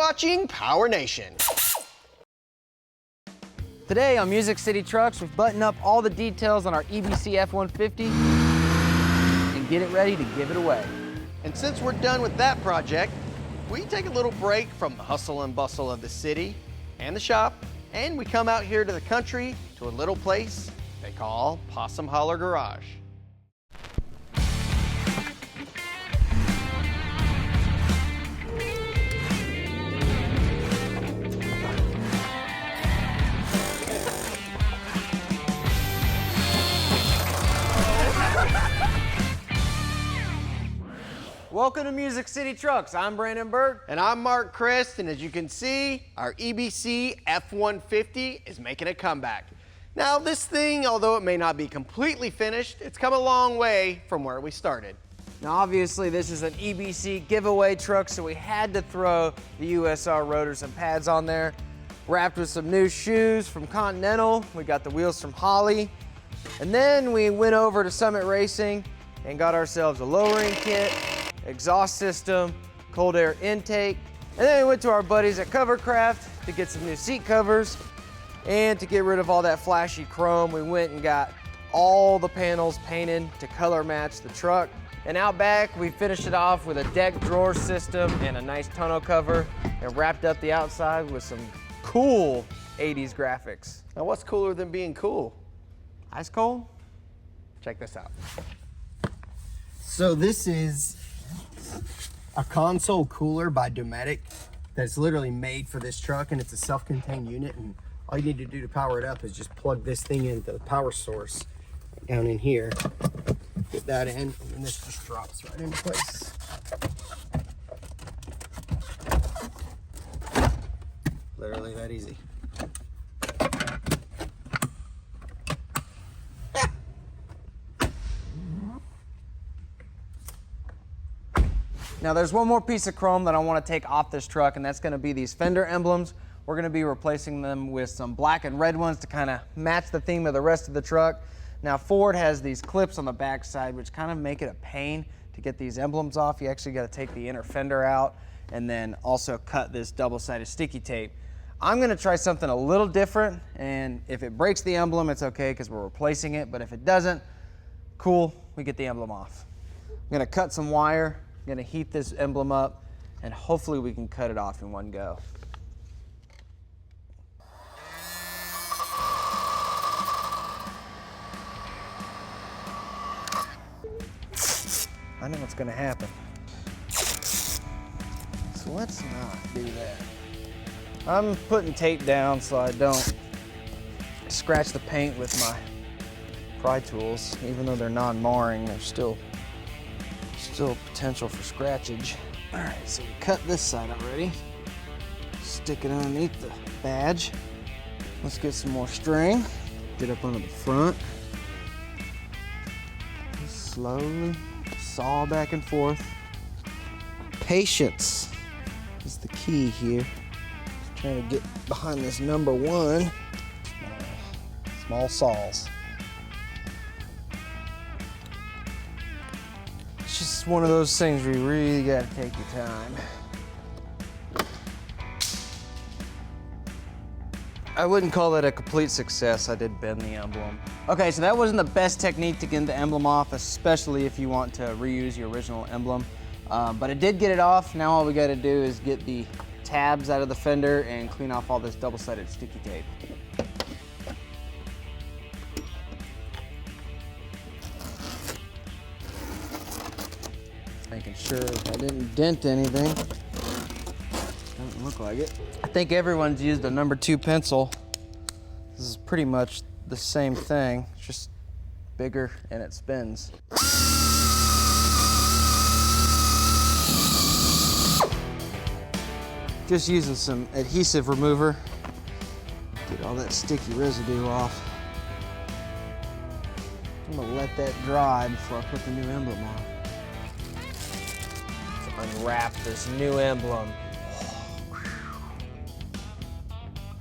watching PowerNation. Today on Music City Trucks, we've buttoned up all the details on our EBC F-150 and get it ready to give it away. And since we're done with that project, we take a little break from the hustle and bustle of the city and the shop, and we come out here to the country to a little place they call Possum Holler Garage. Welcome to Music City Trucks. I'm Brandon Burke. And I'm Mark Christ, and as you can see, our EBC F-150 is making a comeback. Now this thing, although it may not be completely finished, it's come a long way from where we started. Now obviously this is an EBC giveaway truck, so we had to throw the USR rotors and pads on there. Wrapped with some new shoes from Continental. We got the wheels from Holler. And then we went over to Summit Racing and got ourselves a lowering kit, exhaust system, cold air intake, and then we went to our buddies at Covercraft to get some new seat covers, and to get rid of all that flashy chrome, we went and got all the panels painted to color match the truck. And out back, we finished it off with a deck drawer system and a nice tonneau cover, and wrapped up the outside with some cool 80s graphics. Now what's cooler than being cool? Ice cold? Check this out. So this is a console cooler by Dometic that's literally made for this truck, and it's a self-contained unit, and all you need to do to power it up is just plug this thing into the power source down in here, get that in, and this just drops right into place. Literally that easy. Now there's one more piece of chrome that I want to take off this truck, and that's going to be these fender emblems. We're going to be replacing them with some black and red ones to kind of match the theme of the rest of the truck. Now Ford has these clips on the back side which kind of make it a pain to get these emblems off. You actually got to take the inner fender out and then also cut this double-sided sticky tape. I'm going to try something a little different, and if it breaks the emblem, it's okay because we're replacing it, but if it doesn't, cool, we get the emblem off. I'm going to cut some wire. I'm gonna heat this emblem up, and hopefully we can cut it off in one go. I know what's gonna happen. So let's not do that. I'm putting tape down so I don't scratch the paint with my pry tools. Even though they're non-marring, there's still potential for scratchage. All right, so we cut this side already. Stick it underneath the badge. Let's get some more string. Get up under the front. Just slowly saw back and forth. Patience is the key here. Just trying to get behind this number one. Small saws. It's just one of those things where you really gotta take your time. I wouldn't call that a complete success. I did bend the emblem. Okay, so that wasn't the best technique to get the emblem off, especially if you want to reuse your original emblem. But it did get it off. Now all we gotta do is get the tabs out of the fender and clean off all this double-sided sticky tape. Making sure I didn't dent anything. Doesn't look like it. I think everyone's used a number 2 pencil. This is pretty much the same thing, it's just bigger and it spins. Just using some adhesive remover. Get all that sticky residue off. I'm gonna let that dry before I put the new emblem on. Unwrap this new emblem.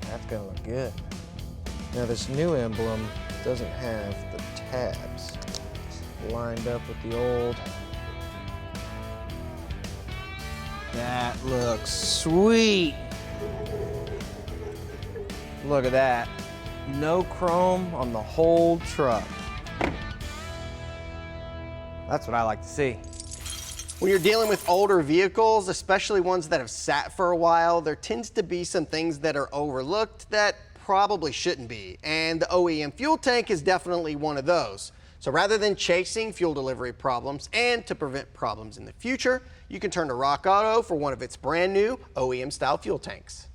That's gonna look good. Now this new emblem doesn't have the tabs lined up with the old. That looks sweet. Look at that. No chrome on the whole truck. That's what I like to see. When you're dealing with older vehicles, especially ones that have sat for a while, there tends to be some things that are overlooked that probably shouldn't be. And the OEM fuel tank is definitely one of those. So rather than chasing fuel delivery problems and to prevent problems in the future, you can turn to Rock Auto for one of its brand new OEM style fuel tanks.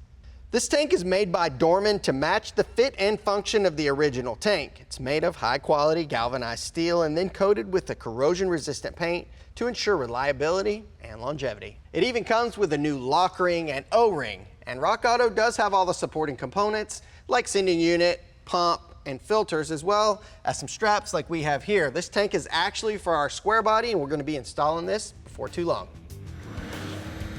This tank is made by Dorman to match the fit and function of the original tank. It's made of high quality galvanized steel and then coated with a corrosion resistant paint to ensure reliability and longevity. It even comes with a new lock ring and O-ring, and Rock Auto does have all the supporting components like sending unit, pump, and filters, as well as some straps like we have here. This tank is actually for our square body, and we're going to be installing this before too long.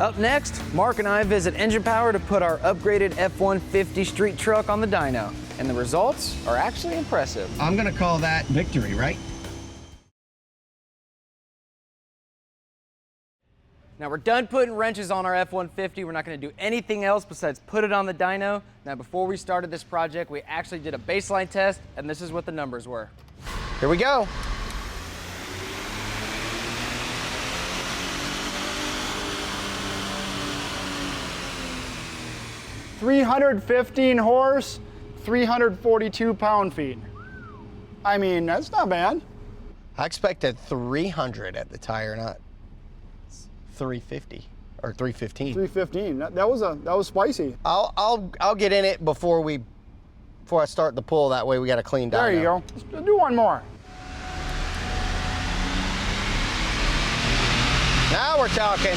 Up next, Mark and I visit Engine Power to put our upgraded F-150 street truck on the dyno, and the results are actually impressive. I'm going to call that victory, right? Now we're done putting wrenches on our F-150. We're not going to do anything else besides put it on the dyno. Now before we started this project, we actually did a baseline test, and this is what the numbers were. Here we go. $315 horse, 342 pound-feet. I mean, that's not bad. I expected 300 at the tire, not 350 or 315. 315. That was spicy. I'll get in it before I start the pull. That way we got a clean dyno. There you go. Let's do one more. Now we're talking.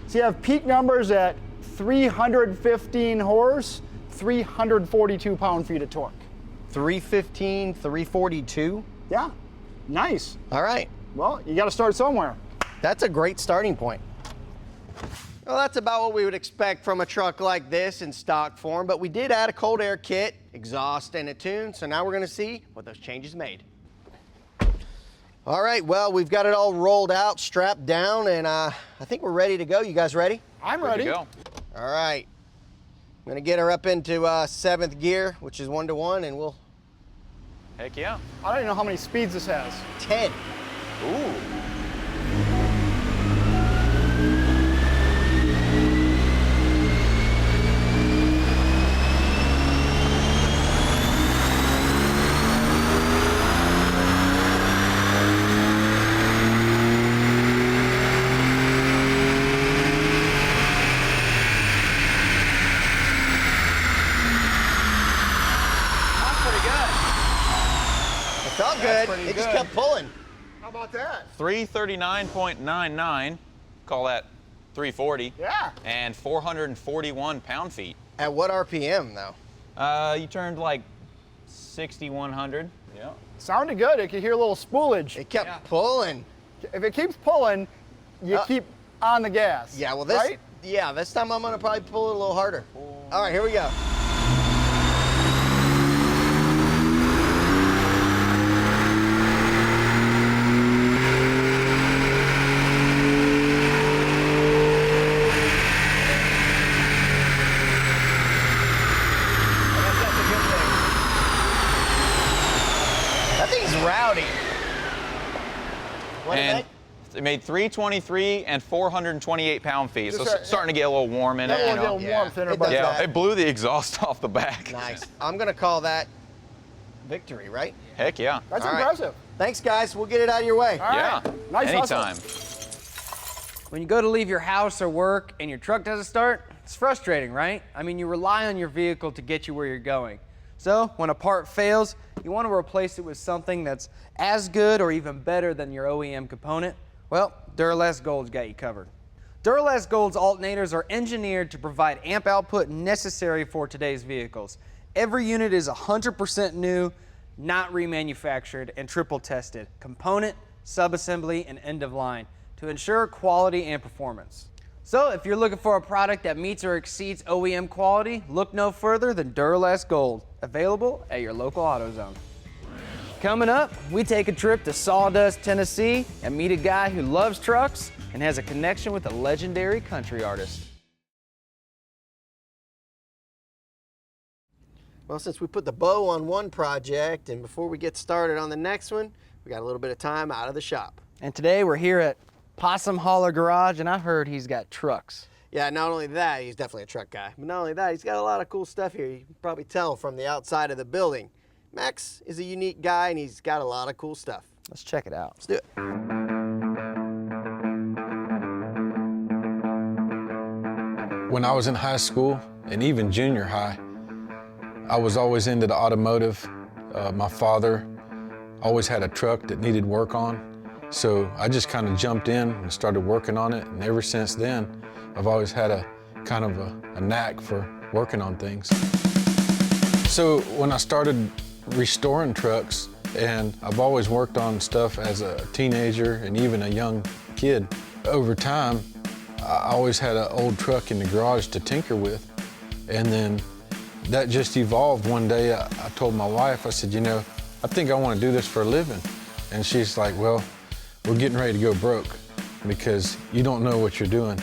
So you have peak numbers at 315 horse, 342 pound-feet of torque. 315, 342. Yeah, nice. All right. Well, you got to start somewhere. That's a great starting point. Well, that's about what we would expect from a truck like this in stock form, but we did add a cold air kit, exhaust, and a tune, so now we're going to see what those changes made. All right, well, we've got it all rolled out, strapped down, and I think we're ready to go. You guys ready? I'm ready. Go. All right. I'm going to get her up into 7th gear, which is 1-to-1, and we'll... Heck yeah. I don't even know how many speeds this has. 10. Ooh. Felt good. It just kept pulling. How about that? 339.99, call that 340. Yeah. And 441 pound-feet. At what RPM, though? You turned like 6,100. Yeah. Sounded good. It could hear a little spoolage. It kept pulling. If it keeps pulling, you keep on the gas. Yeah, well, this, right? yeah, this time I'm going to probably pull it a little harder. All right, here we go. Rowdy. What And it made 323 and 428 pound-feet. So it's starting to get a little warm in it. A You know? little warmth in her, It but does Yeah, that. it blew the exhaust off the back. Nice. I'm going to call that victory, right? Heck yeah. that's All right. impressive. Thanks, guys. We'll get it out of your way. All Yeah. right. Nice Anytime. When you go to leave your house or work and your truck doesn't start, it's frustrating, right? I mean, you rely on your vehicle to get you where you're going. So when a part fails, you want to replace it with something that's as good or even better than your OEM component. Well, Duralast Gold's got you covered. Duralast Gold's alternators are engineered to provide amp output necessary for today's vehicles. Every unit is 100% new, not remanufactured, and triple tested, component, subassembly, and end of line, to ensure quality and performance. So if you're looking for a product that meets or exceeds OEM quality, look no further than Duralast Gold, available at your local AutoZone. Coming up, we take a trip to Sawdust, Tennessee and meet a guy who loves trucks and has a connection with a legendary country artist. Well, since we put the bow on one project and before we get started on the next one, we got a little bit of time out of the shop. And today we're here at Possum Holler Garage, and I heard he's got trucks. Yeah, not only that, he's definitely a truck guy, but not only that, he's got a lot of cool stuff here. You can probably tell from the outside of the building. Max is a unique guy and he's got a lot of cool stuff. Let's check it out. Let's do it. When I was in high school and even junior high, I was always into the automotive. My father always had a truck that needed work on, so I just kind of jumped in and started working on it, and ever since then, I've always had a kind of a knack for working on things. So when I started restoring trucks, and I've always worked on stuff as a teenager and even a young kid, over time, I always had an old truck in the garage to tinker with, and then that just evolved. One day I told my wife, I said, you know, I think I want to do this for a living. And she's like, well, we're getting ready to go broke because you don't know what you're doing.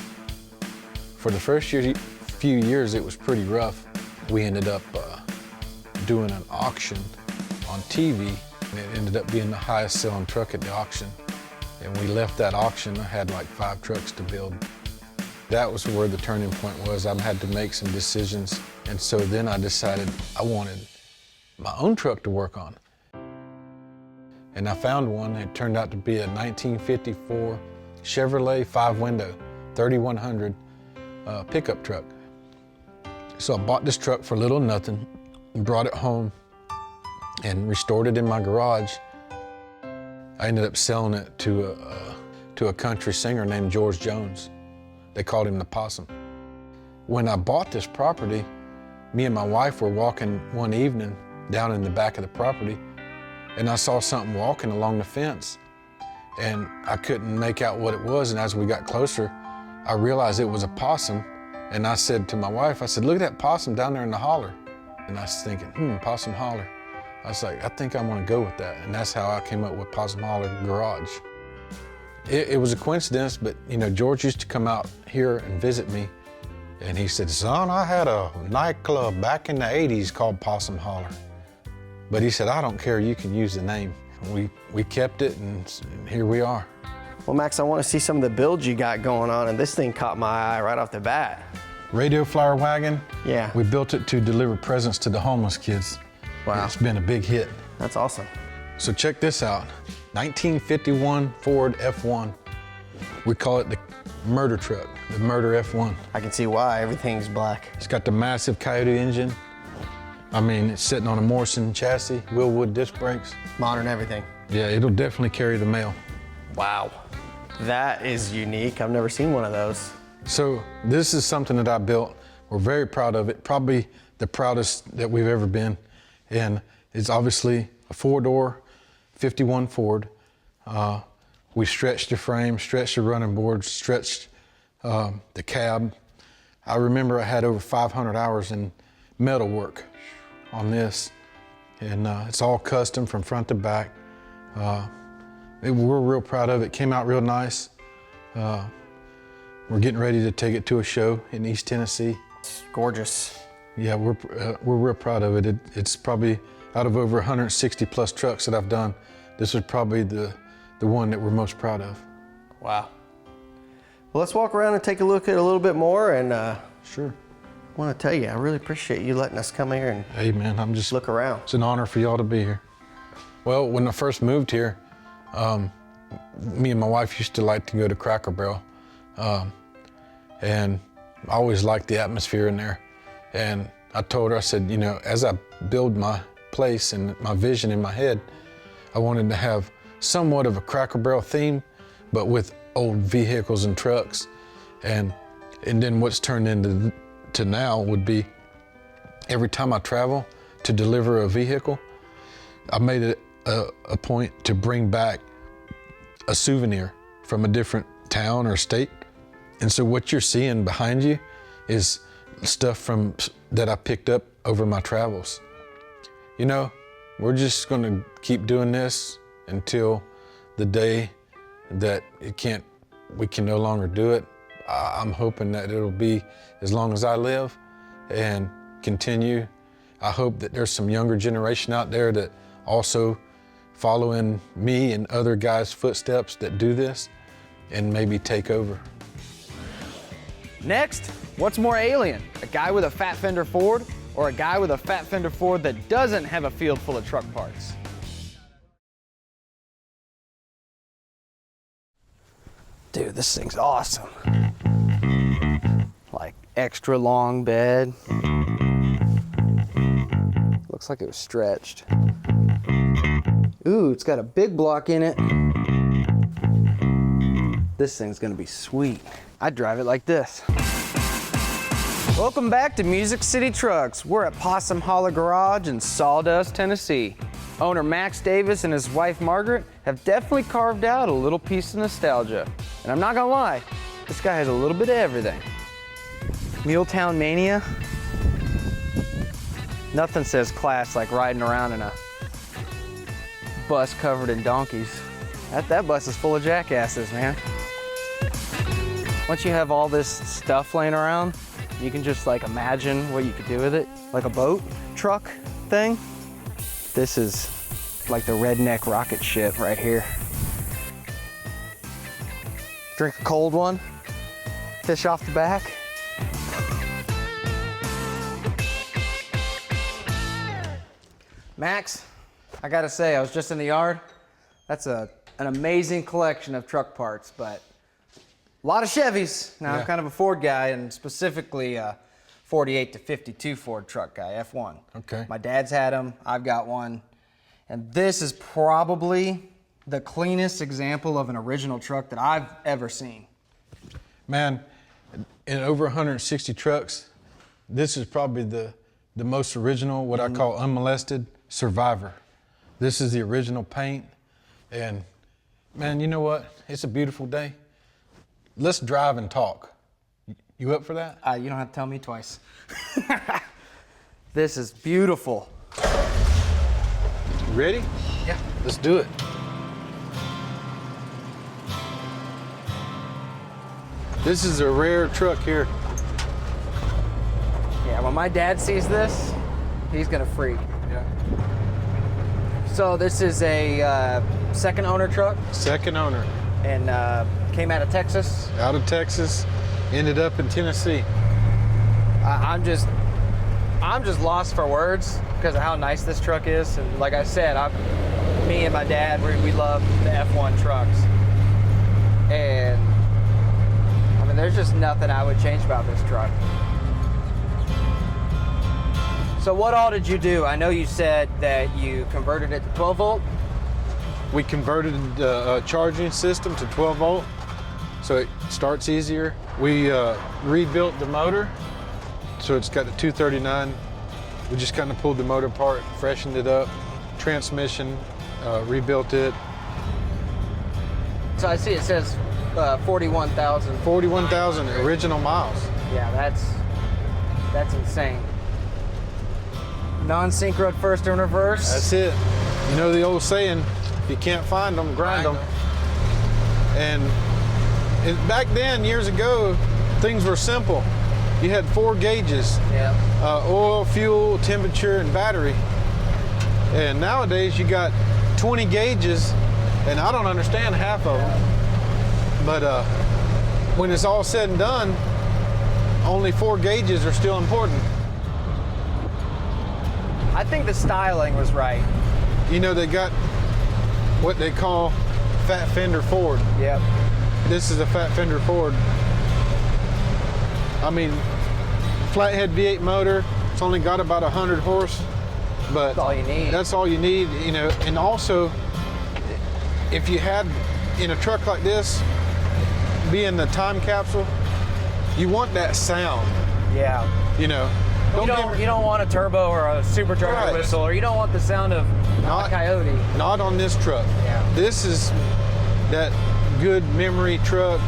For the first few years, it was pretty rough. We ended up doing an auction on TV, and it ended up being the highest selling truck at the auction. And we left that auction, I had like 5 trucks to build. That was where the turning point was. I had to make some decisions. And so then I decided I wanted my own truck to work on. And I found one. It turned out to be a 1954 Chevrolet 5-window 3100 pickup truck. So I bought this truck for little nothing, and brought it home and restored it in my garage. I ended up selling it to a country singer named George Jones. They called him the Possum. When I bought this property, me and my wife were walking one evening down in the back of the property, and I saw something walking along the fence, and I couldn't make out what it was, and as we got closer, I realized it was a possum, and I said to my wife, I said, look at that possum down there in the holler. And I was thinking, Possum Holler. I was like, I think I'm gonna go with that, and that's how I came up with Possum Holler Garage. It was a coincidence, but you know, George used to come out here and visit me, and he said, son, I had a nightclub back in the 80s called Possum Holler. But he said, I don't care, you can use the name. We kept it, and here we are. Well, Max, I want to see some of the builds you got going on, and this thing caught my eye right off the bat. Radio Flyer Wagon. Yeah. We built it to deliver presents to the homeless kids. Wow. It's been a big hit. That's awesome. So check this out, 1951 Ford F1. We call it the murder truck, the murder F1. I can see why, everything's black. It's got the massive Coyote engine. I mean, it's sitting on a Morrison chassis, Willwood disc brakes. Modern everything. Yeah, it'll definitely carry the mail. Wow. That is unique. I've never seen one of those. So this is something that I built. We're very proud of it, probably the proudest that we've ever been. And it's obviously a 4-door, 51 Ford. We stretched the frame, stretched the running boards, stretched the cab. I remember I had over 500 hours in metal work on this. And it's all custom from front to back. We're real proud of it. Came out real nice. We're getting ready to take it to a show in East Tennessee. It's gorgeous. Yeah, we're real proud of it. It's probably out of over 160 plus trucks that I've done, this was probably the one that we're most proud of. Wow. Well, let's walk around and take a look at a little bit more. And sure. I want to tell you, I really appreciate you letting us come here and hey man, I'm just look around. It's an honor for y'all to be here. Well, when I first moved here, me and my wife used to like to go to Cracker Barrel, and I always liked the atmosphere in there. And I told her, I said, you know, as I build my place and my vision in my head, I wanted to have somewhat of a Cracker Barrel theme, but with old vehicles and trucks. And then what's turned into now would be every time I travel to deliver a vehicle, I made it a point to bring back a souvenir from a different town or state. And so what you're seeing behind you is stuff that I picked up over my travels. You know, we're just gonna keep doing this until the day that we can no longer do it. I'm hoping that it'll be as long as I live and continue. I hope that there's some younger generation out there that also follow in me and other guys' footsteps that do this and maybe take over. Next, what's more alien? A guy with a fat fender Ford or a guy with a fat fender Ford that doesn't have a field full of truck parts? Dude, this thing's awesome. Like extra long bed. Looks like it was stretched. Ooh, it's got a big block in it. This thing's gonna be sweet. I'd drive it like this. Welcome back to Music City Trucks. We're at Possum Holler Garage in Sawdust, Tennessee. Owner Max Davis and his wife Margaret have definitely carved out a little piece of nostalgia. And I'm not gonna lie, this guy has a little bit of everything. Muletown Mania. Nothing says class like riding around in a bus covered in donkeys. That bus is full of jackasses, man. Once you have all this stuff laying around, you can just like imagine what you could do with it. Like a boat, truck thing. This is like the redneck rocket ship right here. Drink a cold one, fish off the back. Max, I gotta say, I was just in the yard. That's an amazing collection of truck parts, but a lot of Chevys. Now, Yeah. I'm kind of a Ford guy, and specifically a 48 to 52 Ford truck guy, F1. Okay. My dad's had them, I've got one. And this is probably the cleanest example of an original truck that I've ever seen. Man, in over 160 trucks, this is probably the most original, what I call unmolested survivor. This is the original paint. And man, you know what? It's a beautiful day. Let's drive and talk. You up for that? You don't have to tell me twice. This is beautiful. Ready? Yeah. Let's do it. This is a rare truck here. Yeah, when my dad sees this, he's gonna freak. Yeah. So this is a second owner truck Second owner. and came out of Texas. Out of Texas, ended up in Tennessee. I'm just lost for words because of how nice this truck is. And like I said, me and my dad, we love the F1 trucks. And I mean, there's just nothing I would change about this truck. So what all did you do? I know you said that you converted it to 12 volt. We converted the charging system to 12 volt, so it starts easier. We rebuilt the motor, so it's got the 239. We just kind of pulled the motor apart, freshened it up. Transmission, rebuilt it. So I see it says 41,000. 41,000 original miles. Yeah, that's insane. Non-synchro at first and reverse. That's it. You know the old saying, if you can't find them, grind them. And back then, years ago, things were simple. You had 4 gauges, Yeah. oil, fuel, temperature, and battery. And nowadays, you got 20 gauges, and I don't understand half of them. But when it's all said and done, only 4 gauges are still important. I think the styling was right. You know, they got what they call fat fender Ford. Yep. This is a fat fender Ford. I mean, flathead V8 motor. It's only got about 100 horse, but That's all you need. That's all you need, you know. And also, if you had in a truck like this, being the time capsule, you want that sound, Yeah. you know. You don't want a turbo or a supercharger Right. whistle, or you don't want the sound of a coyote. Not on this truck. Yeah. This is that good memory truck,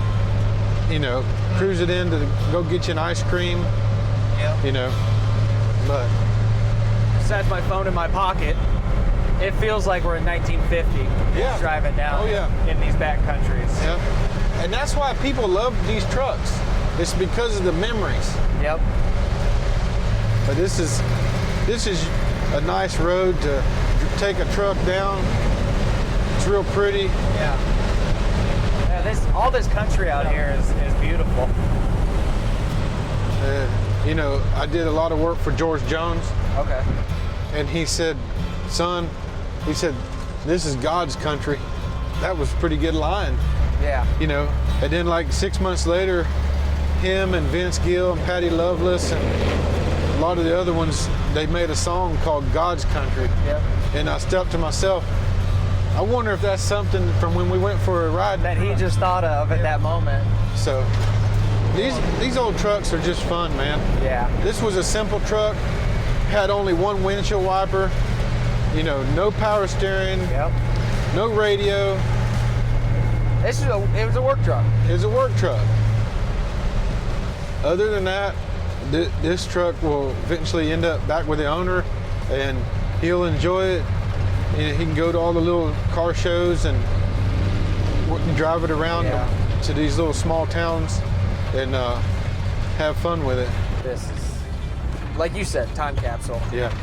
you know, cruise it in to go get you an ice cream, Yeah. you know, but Just has my phone in my pocket. It feels like we're in 1950. Yeah. Driving down Oh, yeah. in these back countries. Yeah. And that's why people love these trucks. It's because of the memories. Yep. But this is a nice road to take a truck down. It's real pretty. Yeah. All this country out here is beautiful. You know, I did a lot of work for George Jones, Okay. and he said, son, he said, this is God's country. That was a pretty good line. Yeah. You know, and then like 6 months later, him and Vince Gill and Patty Loveless and a lot of the other ones, they made a song called God's Country. Yep. And I stepped to myself, I wonder if that's something from when we went for a ride. That he just thought of at that moment. So these old trucks are just fun, man. Yeah. This was a simple truck, had only one windshield wiper, you know, no power steering, Yep. no radio. It was a work truck. It was a work truck. Other than that, this truck will eventually end up back with the owner, and he'll enjoy it. And he can go to all the little car shows and drive it around to these little small towns and have fun with it. This is, like you said, time capsule. Yeah.